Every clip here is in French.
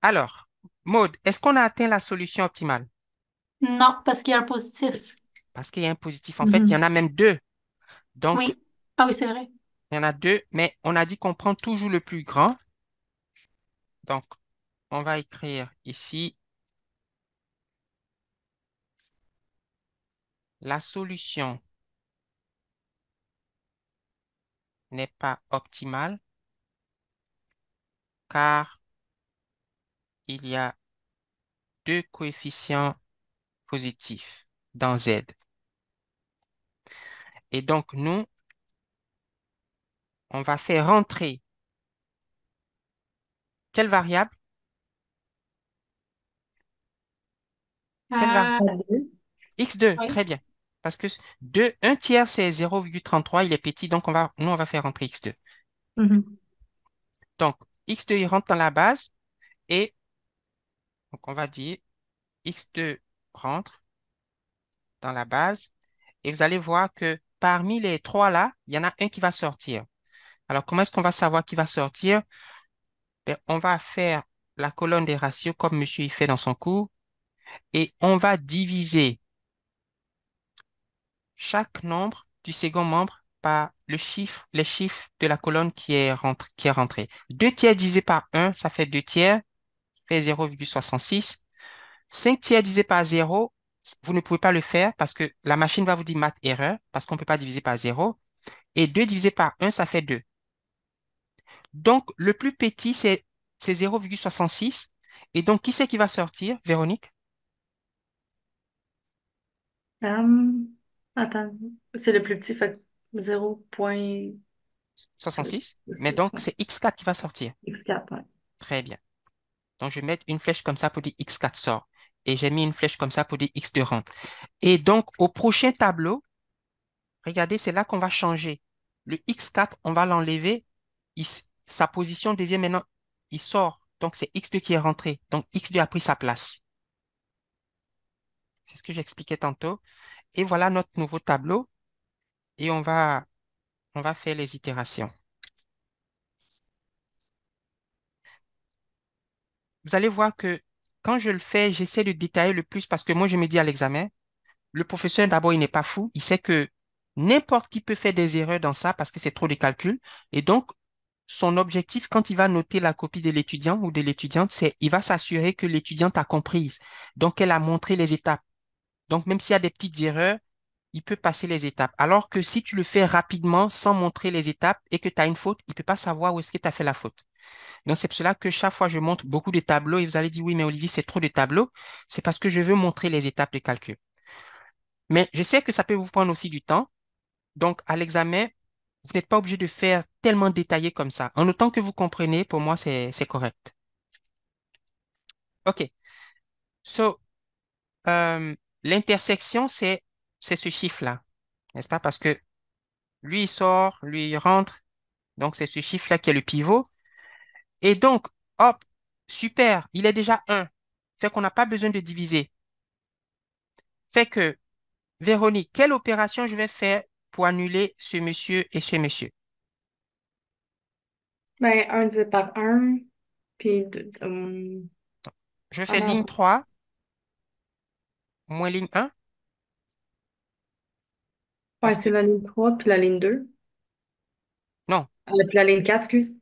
Alors, Maud, est-ce qu'on a atteint la solution optimale? Non, parce qu'il y a un positif. Parce qu'il y a un positif. En fait, il y en Mhm. a même deux. Donc, Oui. Ah oui, c'est vrai. il y en a deux, mais on a dit qu'on prend toujours le plus grand. Donc, on va écrire ici la solution n'est pas optimale car il y a deux coefficients positifs dans Z. Et donc, nous, on va faire rentrer quelle variable? Quelle variable? Deux. X2, Oui. très bien. Parce que 2, un tiers, c'est 0,33, il est petit, donc nous, on va faire rentrer X2. Mhm. Donc, X2, il rentre dans la base et donc on va dire X2 rentre dans la base et vous allez voir que parmi les trois là, il y en a un qui va sortir. Alors, comment est-ce qu'on va savoir qui va sortir? Ben, on va faire la colonne des ratios comme monsieur y fait dans son cours et on va diviser chaque nombre du second membre par les chiffres de la colonne qui est rentrée. 2 tiers divisé par un, ça fait 2 tiers, fait 0,66. 5 tiers divisé par zéro, vous ne pouvez pas le faire parce que la machine va vous dire math erreur, parce qu'on ne peut pas diviser par zéro. Et 2 divisé par un, ça fait 2. Donc, le plus petit, c'est 0,66. Et donc, qui c'est qui va sortir, Véronique? Hum, attends, c'est le plus petit, fait que 66. Mais 0,6, donc, ouais. c'est x4 qui va sortir. X4, ouais. Très bien. Donc, je vais mettre une flèche comme ça pour dire x4 sort. Et j'ai mis une flèche comme ça pour dire x2 rentre. Et donc, au prochain tableau, regardez, c'est là qu'on va changer. Le x4, on va l'enlever. Sa position devient maintenant, il sort. Donc, c'est x2 qui est rentré. Donc, x2 a pris sa place. C'est ce que j'expliquais tantôt. Et voilà notre nouveau tableau. Et on va faire les itérations. Vous allez voir que quand je le fais, j'essaie de détailler le plus parce que moi, je me dis à l'examen, le professeur, d'abord, il n'est pas fou. Il sait que n'importe qui peut faire des erreurs dans ça parce que c'est trop de calcul. Et donc, son objectif, quand il va noter la copie de l'étudiant ou de l'étudiante, c'est il va s'assurer que l'étudiante a comprise. Donc, elle a montré les étapes. Donc, même s'il y a des petites erreurs, il peut passer les étapes. Alors que si tu le fais rapidement sans montrer les étapes et que tu as une faute, il ne peut pas savoir où est-ce que tu as fait la faute. Donc, c'est pour cela que chaque fois, je montre beaucoup de tableaux et vous allez dire, oui, mais Olivier, c'est trop de tableaux. C'est parce que je veux montrer les étapes de calcul. Mais je sais que ça peut vous prendre aussi du temps. Donc, à l'examen, vous n'êtes pas obligé de faire tellement détaillé comme ça. En autant que vous comprenez, pour moi, c'est correct. OK. So, euh, l'intersection, c'est ce chiffre-là, n'est-ce pas? Parce que lui, il sort, lui, il rentre. Donc, c'est ce chiffre-là qui est le pivot. Et donc, hop, super, il est déjà un. Fait qu'on n'a pas besoin de diviser. Fait que, Véronique, quelle opération je vais faire pour annuler ce monsieur et ce monsieur? Ben, un divisé par un, puis Je ah fais ligne non, 3 moins ligne un ouais, parce c'est que, la ligne 3 puis la ligne 2. non, Puis la ligne 4, excuse.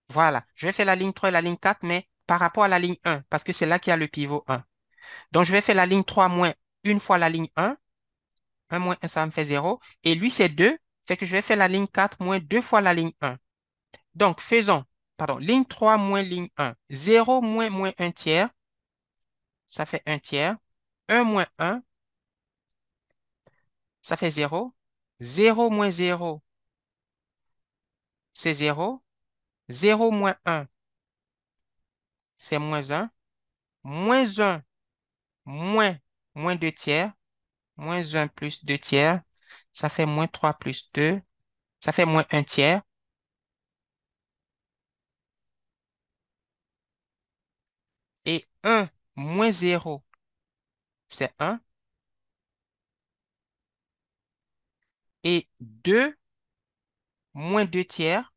voilà, je vais faire la ligne 3 et la ligne 4, mais par rapport à la ligne un, parce que c'est là qu'il y a le pivot un. Donc, je vais faire la ligne 3 moins une fois la ligne un moins un, ça me fait zéro. Et lui, c'est 2, fait que je vais faire la ligne 4 moins 2 fois la ligne un. Donc, faisons, pardon, ligne 3 moins ligne un. Zéro moins un tiers, ça fait un tiers. Un moins un, ça fait zéro. Zéro moins zéro, c'est zéro. Zéro moins un, c'est moins un. Moins un moins moins 2 tiers. Moins un plus 2 tiers, ça fait moins 3 plus 2, ça fait moins un tiers. Et un moins zéro, c'est un. Et 2 moins 2 tiers,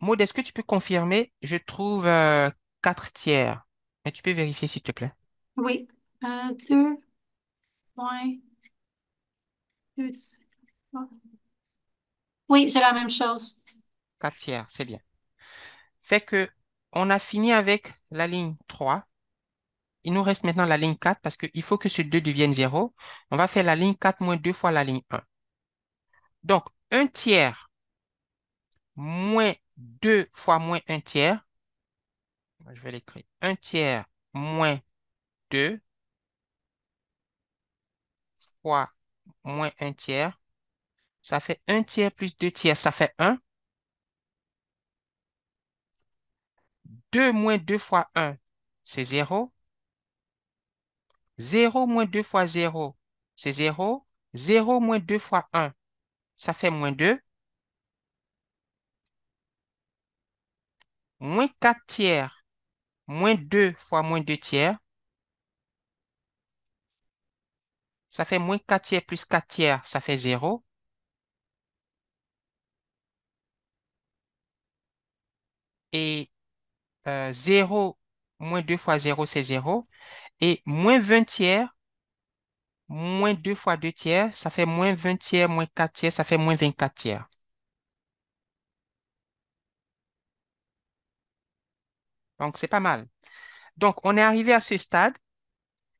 Maud, est-ce que tu peux confirmer? Je trouve 4 tiers. Mais tu peux vérifier, s'il te plaît. Oui. 2,2. Oui, j'ai la même chose. 4 tiers, c'est bien. Fait que on a fini avec la ligne 3. Il nous reste maintenant la ligne 4 parce qu'il faut que ce 2 devienne 0. On va faire la ligne 4 moins 2 fois la ligne 1. Donc, un tiers moins 2 fois moins un tiers. Je vais l'écrire. Un tiers moins 2 fois moins un tiers. Ça fait un tiers plus 2 tiers, ça fait 1. 2 moins 2 fois 1, c'est 0. 0 moins 2 fois 0, c'est 0. 0 moins 2 fois 1, ça fait moins 2. Moins 4 tiers, moins 2 fois moins 2 tiers, ça fait moins 4 tiers plus 4 tiers, ça fait 0. Et 0 moins 2 fois 0, c'est 0. Et moins 20 tiers, moins 2 fois 2 tiers, ça fait moins 20 tiers, moins 4 tiers, ça fait moins 24 tiers. Donc, c'est pas mal. Donc, on est arrivé à ce stade.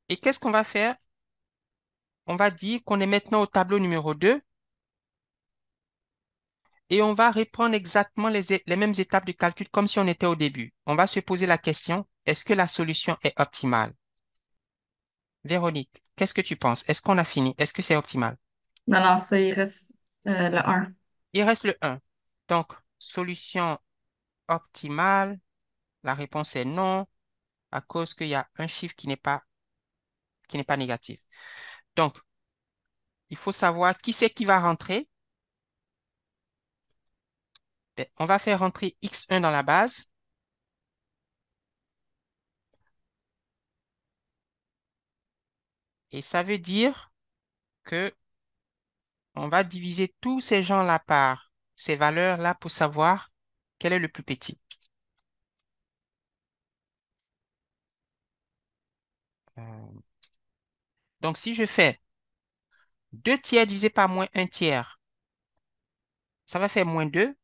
Et qu'est-ce qu'on va faire? On va dire qu'on est maintenant au tableau numéro 2 et on va reprendre exactement les mêmes étapes de calcul comme si on était au début. On va se poser la question, est-ce que la solution est optimale? Véronique, qu'est-ce que tu penses? Est-ce qu'on a fini? Est-ce que c'est optimal? Non, non, ça, il reste le un. Il reste le 1. Donc, solution optimale, la réponse est non à cause qu'il y a un chiffre qui n'est pas négatif. Donc, il faut savoir qui c'est qui va rentrer. Ben, on va faire rentrer x1 dans la base et ça veut dire que on va diviser tous ces gens-là par ces valeurs-là pour savoir quel est le plus petit. Euh, donc, si je fais 2 tiers divisé par moins un tiers, ça va faire moins 2.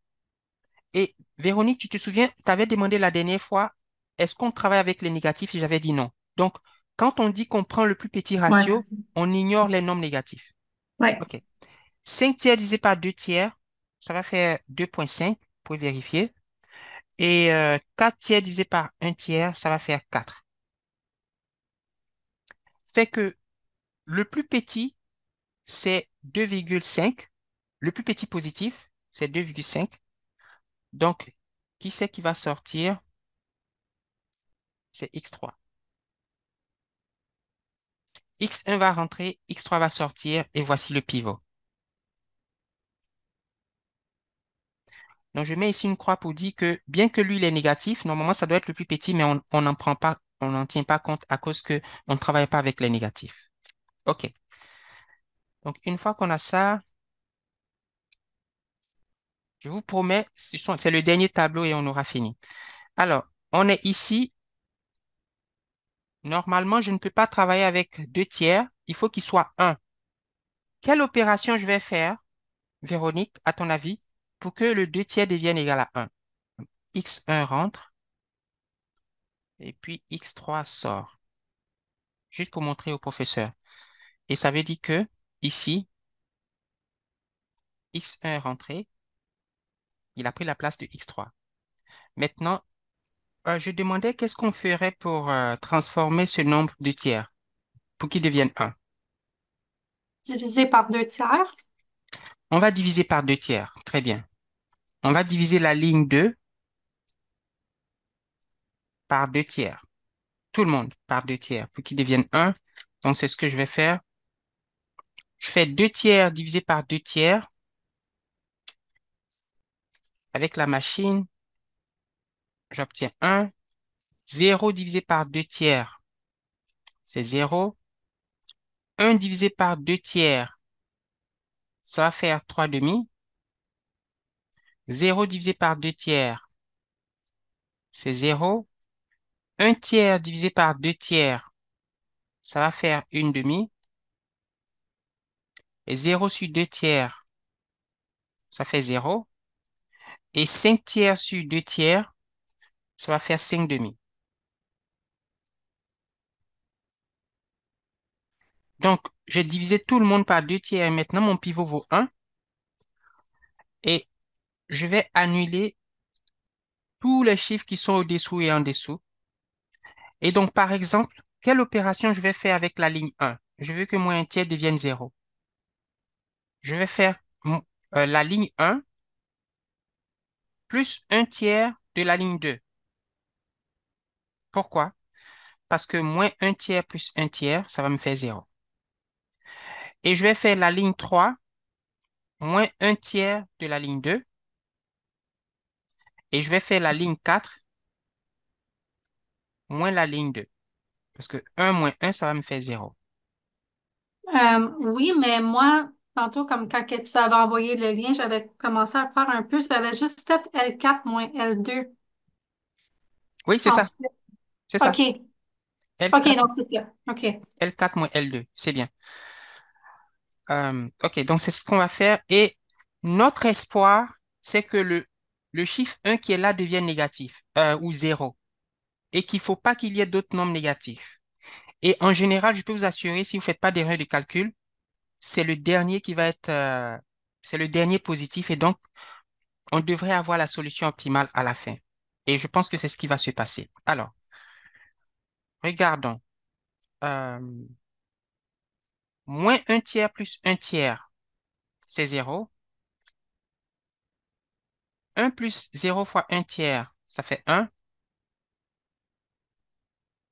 Et Véronique, tu te souviens, tu avais demandé la dernière fois, est-ce qu'on travaille avec les négatifs? Et j'avais dit non. Donc, quand on dit qu'on prend le plus petit Ouais. ratio, on ignore les nombres négatifs. Ouais. OK. 5 tiers divisé par 2 tiers, ça va faire 2,5 pour vérifier. Et 4 tiers divisé par un tiers, ça va faire 4. Fait que le plus petit, c'est 2,5. Le plus petit positif, c'est 2,5. Donc, qui c'est qui va sortir? C'est x3. x1 va rentrer, x3 va sortir, et voici le pivot. Donc, je mets ici une croix pour dire que bien que lui, il est négatif, normalement, ça doit être le plus petit, mais on n'en prend pas, on n'en tient pas compte à cause que on ne travaille pas avec les négatifs. OK. Donc, une fois qu'on a ça, je vous promets, c'est le dernier tableau et on aura fini. Alors, on est ici. Normalement, je ne peux pas travailler avec 2 tiers. Il faut qu'il soit 1. Quelle opération je vais faire, Véronique, à ton avis, pour que le 2 tiers devienne égal à 1? X1 rentre et puis X3 sort, juste pour montrer au professeur. Et ça veut dire que ici, X1 est rentré, il a pris la place de X3. Maintenant, je demandais qu'est-ce qu'on ferait pour transformer ce nombre de tiers pour qu'il devienne 1. Divisé par 2 tiers. On va diviser par 2 tiers. Très bien. On va diviser la ligne 2 par 2 tiers. Tout le monde par 2 tiers pour qu'il devienne 1. Donc, c'est ce que je vais faire. Je fais 2 tiers divisé par 2 tiers avec la machine. J'obtiens 1. 0 divisé par 2 tiers, c'est 0. 1 divisé par 2 tiers, ça va faire 3 demi. 0 divisé par 2 tiers, c'est 0. Un tiers divisé par 2 tiers, ça va faire une demi. Et 0 sur 2 tiers, ça fait 0. Et 5 tiers sur 2 tiers, ça va faire 5 demi. Donc, j'ai divisé tout le monde par 2 tiers et maintenant mon pivot vaut 1. Et je vais annuler tous les chiffres qui sont au-dessous et en dessous. Et donc, par exemple, quelle opération je vais faire avec la ligne 1? Je veux que moins un tiers devienne 0. Je vais faire la ligne 1 plus un tiers de la ligne 2. Pourquoi? Parce que moins un tiers plus un tiers, ça va me faire 0. Et je vais faire la ligne 3 moins un tiers de la ligne 2. Et je vais faire la ligne 4 moins la ligne 2. Parce que un moins un, ça va me faire 0. Oui, mais moi, tantôt, comme quand que tu avais envoyé le lien, j'avais commencé à faire un peu, j'avais juste fait L4 moins L2 Oui, c'est ça. ensuite. C'est ça. OK. OK, L4, donc c'est ça. OK. L4 moins L2. C'est bien. OK, donc c'est ce qu'on va faire. Et notre espoir, c'est que le chiffre 1 qui est là devienne négatif ou 0. Et qu'il ne faut pas qu'il y ait d'autres nombres négatifs. Et en général, je peux vous assurer, si vous ne faites pas d'erreur de calcul, c'est le dernier qui va être, c'est le dernier positif. Et donc, on devrait avoir la solution optimale à la fin. Et je pense que c'est ce qui va se passer. Alors, regardons. Euh, moins un tiers plus un tiers, c'est 0. Un plus 0 fois un tiers, ça fait 1.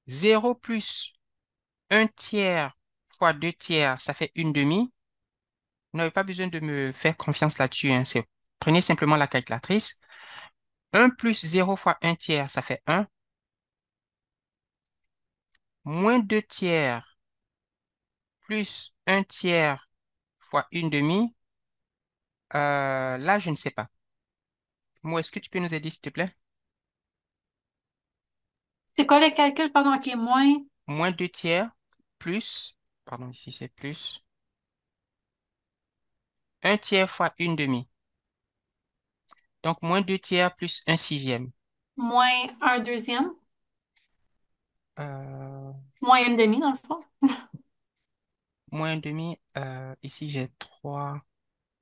0 plus un tiers fois 2 tiers, ça fait une demi. Vous n'avez pas besoin de me faire confiance là-dessus, hein. Prenez simplement la calculatrice. Un plus 0 fois un tiers, ça fait 1. Moins 2 tiers plus un tiers fois une demi. Là, je ne sais pas. Moi, est-ce que tu peux nous aider, s'il te plaît? C'est quoi le calcul? Pardon, OK, moins, Moins 2 tiers plus, pardon, ici c'est plus, un tiers fois une demi. Donc, moins 2 tiers plus un sixième. moins un deuxième, Euh, moins une demi, dans le fond. moins un demi, ici j'ai 3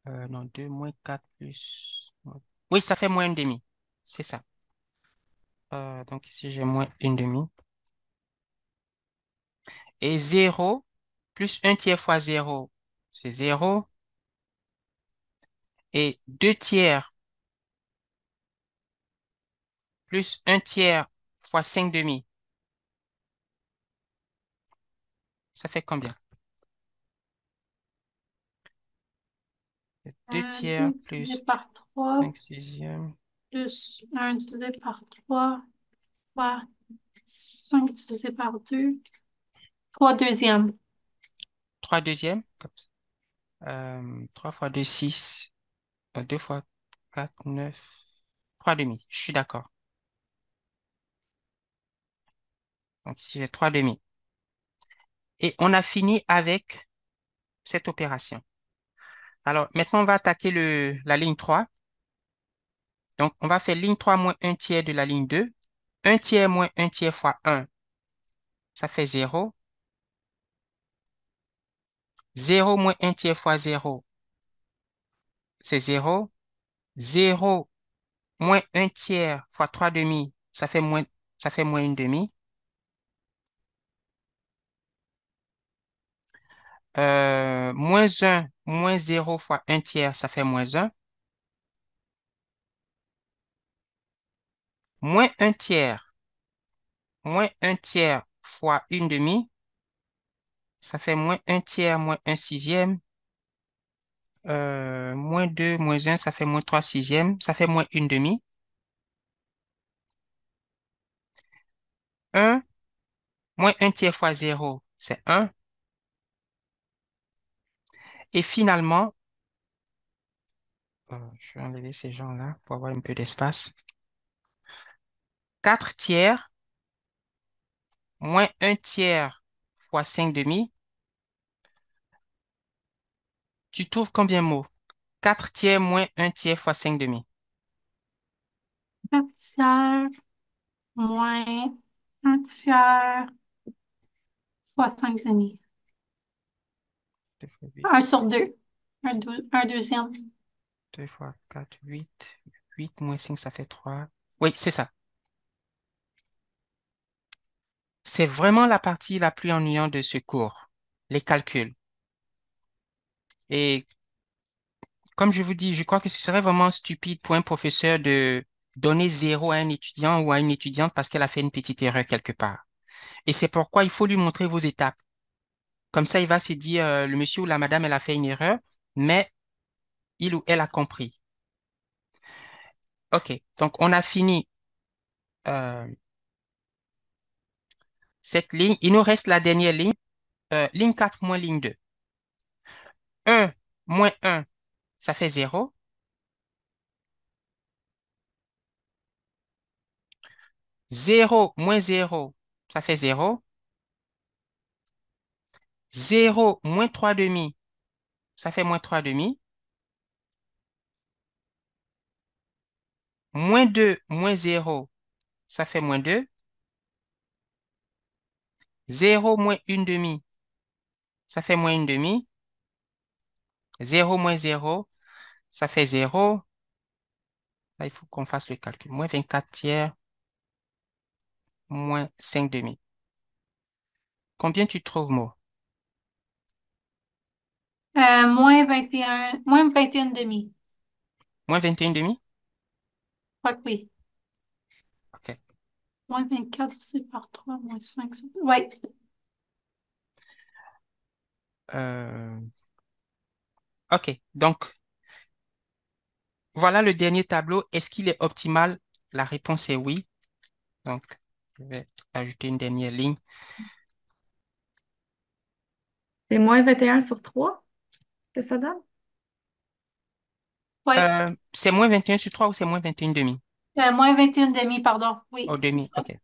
non, 2 moins 4 plus... Oui, ça fait moins un demi. C'est ça. Donc ici j'ai moins une demi. Et 0 plus un tiers fois 0, c'est 0. Et 2 tiers plus un tiers fois 5 demi, ça fait combien? 2 tiers 2 divisé plus par 3 5 sixièmes. plus un divisé par 3 fois 5 divisé par 2 3 deuxièmes. 3 deuxièmes. 3 fois 2 6. 2 fois 4 9. 3 demi. Je suis d'accord. Donc ici, j'ai 3 demi. Et on a fini avec cette opération. Alors, maintenant, on va attaquer la ligne 3. Donc, on va faire ligne 3 moins un tiers de la ligne 2. Un tiers moins un tiers fois un, ça fait 0. 0 moins un tiers fois 0, c'est 0. 0 moins un tiers fois 3 demi, ça fait moins une demi. Moins un moins 0 fois un tiers, ça fait moins un. Moins un tiers fois une demi, ça fait moins un tiers moins un sixième. Moins 2 moins un, ça fait moins 3 sixièmes. Ça fait moins une demi. Un moins un tiers fois 0, c'est un. Et finalement, je vais enlever ces gens-là pour avoir un peu d'espace. 4 tiers moins un tiers fois 5 demi. Tu trouves combien de mots? 4 tiers moins un tiers fois 5 demi. 4 tiers moins un tiers fois 5 demi. 2 fois 8, Un sur deux. Un deuxième. 2 fois 4, 8. 8 moins 5, ça fait 3. Oui, c'est ça. C'est vraiment la partie la plus ennuyante de ce cours, les calculs. Et comme je vous dis, je crois que ce serait vraiment stupide pour un professeur de donner zéro à un étudiant ou à une étudiante parce qu'elle a fait une petite erreur quelque part. Et c'est pourquoi il faut lui montrer vos étapes. Comme ça, il va se dire, le monsieur ou la madame, elle a fait une erreur, mais il ou elle a compris. OK, donc on a fini euh, cette ligne. Il nous reste la dernière ligne, ligne 4 moins ligne 2. 1 moins 1, ça fait 0. 0 moins 0, ça fait 0. 0 moins 3 demi, ça fait moins 3 demi. Moins 2 moins 0, ça fait moins 2. 0 moins une demi, ça fait moins une demi. 0 moins 0, ça fait 0. Là, il faut qu'on fasse le calcul. Moins 24 tiers, moins 5 demi. Combien tu trouves, Mo? Moins 21 demi. Moins 21 demi? Je crois que oui. OK. Moins 24 divisé par 3 moins 5. Oui. Euh, OK. Donc, voilà le dernier tableau. Est-ce qu'il est optimal? La réponse est oui. Donc, je vais ajouter une dernière ligne. C'est moins 21 sur 3 que ça donne? Oui. C'est moins 21 sur 3 ou c'est moins 21 demi? Moins 21 demi, pardon. Au Oui, c'est demi, ça. OK.